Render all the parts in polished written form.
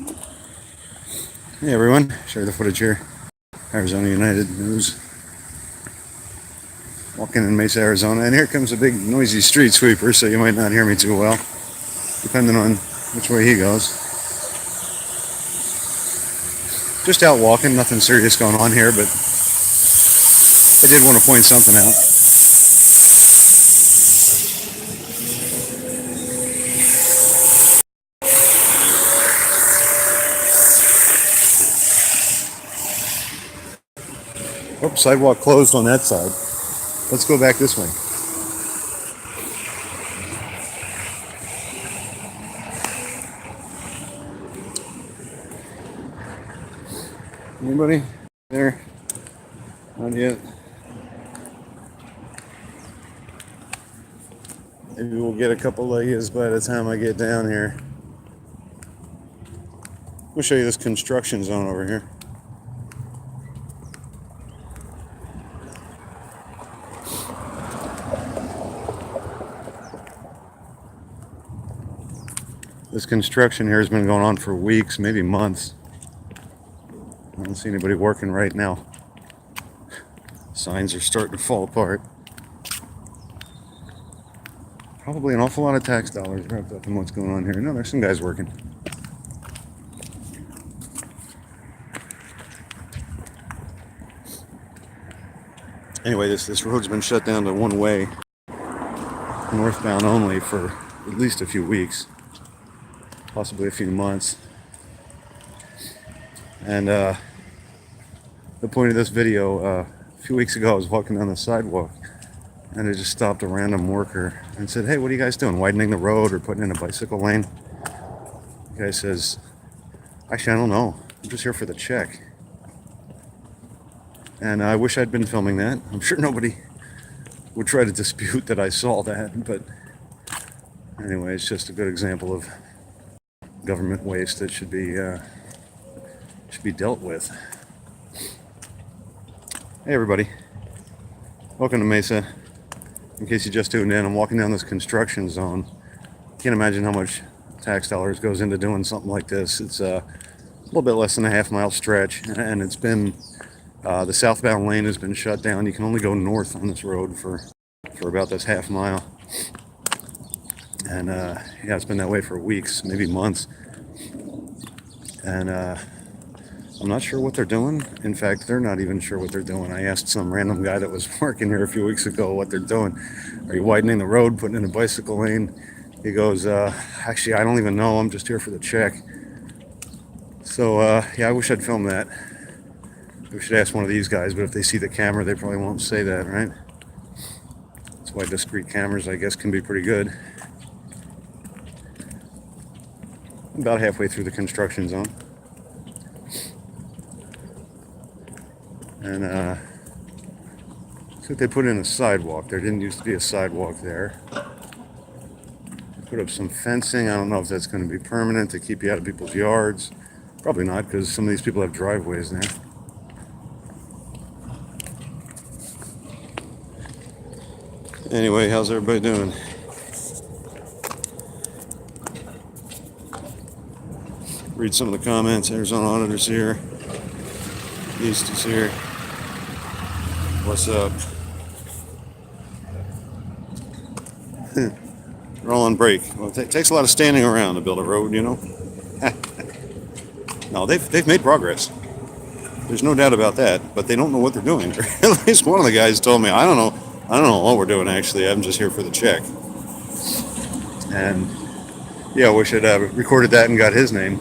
Hey everyone, share the footage here. Arizona United News. Walking in Mesa, Arizona, and here comes a big noisy street sweeper, so you might not hear me too well, depending on which way he goes. Just out walking, nothing serious going on here, but I did want to point something out. Oh, sidewalk closed on that side. Let's go back this way. Anybody there? Not yet. Maybe we'll get a couple of yous by the time I get down here. We'll show you this construction zone over here. This construction here has been going on for weeks, maybe months. I don't see anybody working right now. Signs are starting to fall apart. Probably an awful lot of tax dollars wrapped up in what's going on here. No, there's some guys working. Anyway, this road's been shut down to one way, northbound only, for at least a few weeks, possibly a few months. And the point of this video, a few weeks ago I was walking down the sidewalk and I just stopped a random worker and said, "Hey, what are you guys doing? Widening the road or putting in a bicycle lane?" The guy says, "Actually, I don't know. I'm just here for the check." And I wish I'd been filming that. I'm sure nobody would try to dispute that I saw that, but anyway, it's just a good example of government waste that should be dealt with. Hey everybody, welcome to Mesa. In case you just tuned in, I'm walking down this construction zone. Can't imagine how much tax dollars goes into doing something like this. It's a little bit less than a half-mile stretch, and it's been the southbound lane has been shut down. You can only go north on this road for about this half mile, and yeah, it's been that way for weeks, maybe months. And I'm not sure what they're doing. In fact, they're not even sure what they're doing. I asked some random guy that was working here a few weeks ago what they're doing. Are you widening the road, putting in a bicycle lane? He goes, actually, I don't even know. I'm just here for the check. So, yeah, I wish I'd filmed that. We should ask one of these guys, but if they see the camera, they probably won't say that, right? That's why discreet cameras, I guess, can be pretty good. About halfway through the construction zone. And looks like they put in a sidewalk. There didn't used to be a sidewalk there. They put up some fencing. I don't know if that's going to be permanent to keep you out of people's yards. Probably not, because some of these people have driveways there. Anyway, how's everybody doing? Read some of the comments. Arizona Auditor's here. East is here. What's up? We're all on break. Well, it takes a lot of standing around to build a road, you know? No, they've made progress. There's no doubt about that, but they don't know what they're doing. At least one of the guys told me, I don't know what we're doing, actually. I'm just here for the check. And yeah, I wish I'd recorded that and got his name.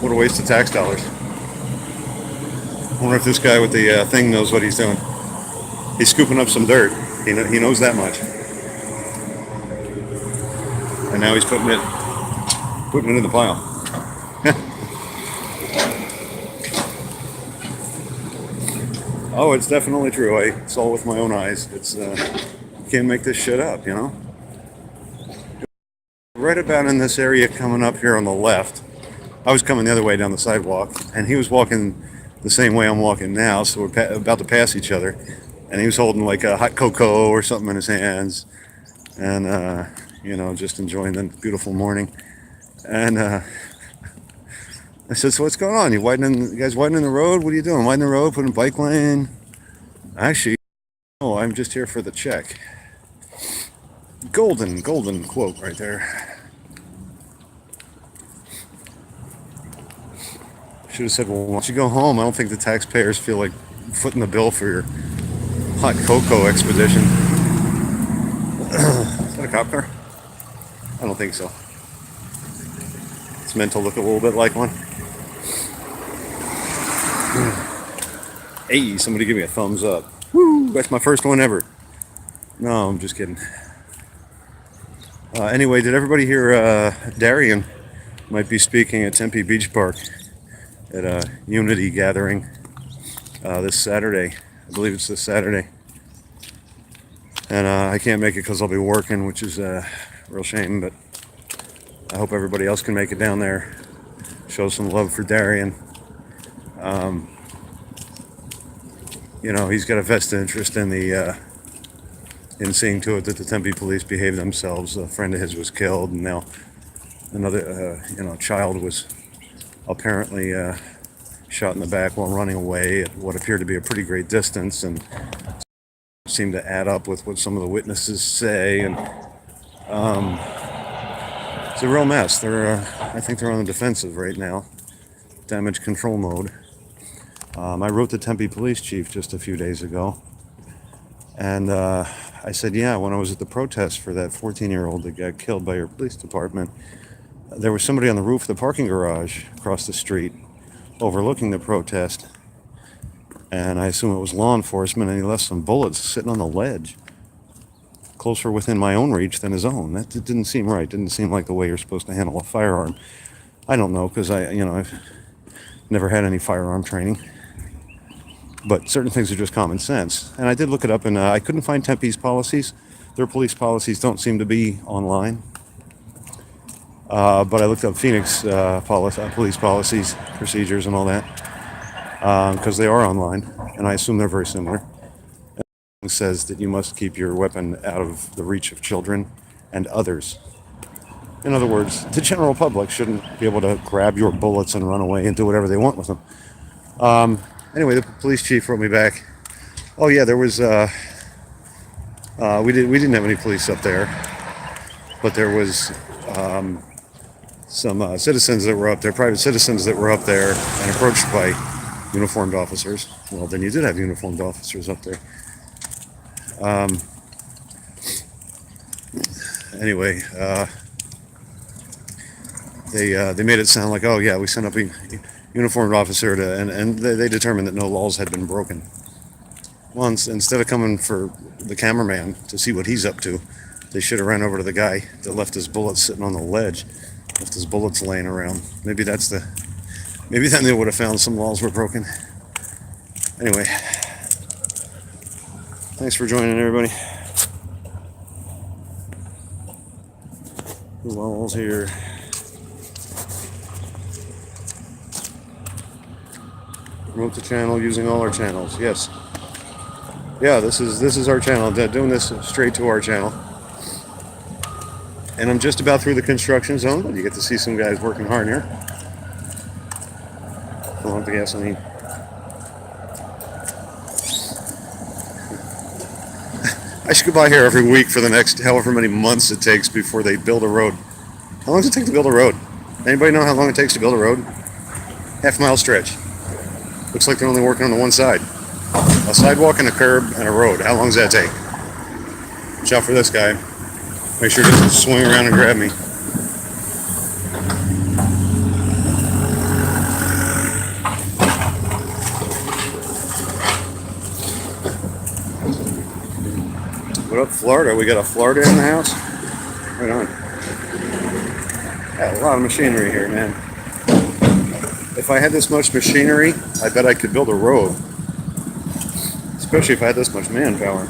What a waste of tax dollars. I wonder if this guy with the thing knows what he's doing. He's scooping up some dirt. He knows that much. And now he's putting it in the pile. Oh, it's definitely true. I saw it with my own eyes. It's you can't make this shit up, you know? Right about in this area coming up here on the left, I was coming the other way down the sidewalk, and he was walking the same way I'm walking now, so we're about to pass each other. And he was holding like a hot cocoa or something in his hands, and you know, just enjoying the beautiful morning. And I said, so what's going on? You guys widening the road? What are you doing? Widening the road, putting a bike lane? Actually, no, I'm just here for the check. Golden quote right there. Should have said, well, once you go home, I don't think the taxpayers feel like footing the bill for your hot cocoa expedition. Is that a cop car? I don't think so. It's meant to look a little bit like one. Hey, somebody give me a thumbs up. Woo, that's my first one ever. No, I'm just kidding. Anyway, did everybody hear Darian might be speaking at Tempe Beach Park at a Unity gathering this Saturday? I believe it's this Saturday. And I can't make it because I'll be working, which is a real shame, but I hope everybody else can make it down there. Show some love for Darian. You know, he's got a vested interest in the in seeing to it that the Tempe police behave themselves. A friend of his was killed, and now another child was apparently shot in the back while running away at what appeared to be a pretty great distance, and seemed to add up with what some of the witnesses say. And it's a real mess. I think they're on the defensive right now, damage control mode. I wrote the Tempe police chief just a few days ago, and I said, yeah, when I was at the protest for that 14-year-old that got killed by your police department, there was somebody on the roof of the parking garage across the street overlooking the protest, and I assume it was law enforcement, and he left some bullets sitting on the ledge, closer within my own reach than his own. That didn't seem right. Didn't seem like the way you're supposed to handle a firearm. I don't know, because I've never had any firearm training. But certain things are just common sense. And I did look it up, and I couldn't find Tempe's policies. Their police policies don't seem to be online. But I looked up Phoenix police policies, procedures, and all that, because they are online, and I assume they're very similar. It says that you must keep your weapon out of the reach of children and others. In other words, the general public shouldn't be able to grab your bullets and run away and do whatever they want with them. Anyway, the police chief wrote me back. Oh yeah, there was we didn't have any police up there, but there was some citizens that were up there, private citizens that were up there and approached by uniformed officers. Well, then you did have uniformed officers up there. Anyway, they made it sound like, oh yeah, we sent up a uniformed officer to, and they determined that no laws had been broken. Well, instead of coming for the cameraman to see what he's up to, they should have ran over to the guy that left his bullets sitting on the ledge, left his bullets laying around. Maybe then they would have found some laws were broken. Anyway, thanks for joining, everybody. Lulls here. Promote the channel using all our channels. Yes. Yeah, this is our channel. Doing this straight to our channel. And I'm just about through the construction zone, but you get to see some guys working hard here. Fill up the gasoline. I should go by here every week for the next however many months it takes before they build a road. How long does it take to build a road? Anybody know how long it takes to build a road? Half-mile stretch. Looks like they're only working on the one side. A sidewalk and a curb and a road. How long does that take? Watch out for this guy. Make sure he doesn't swing around and grab me. What up, Florida? We got a Florida in the house? Right on. Got a lot of machinery here, man. If I had this much machinery, I bet I could build a road. Especially if I had this much manpower.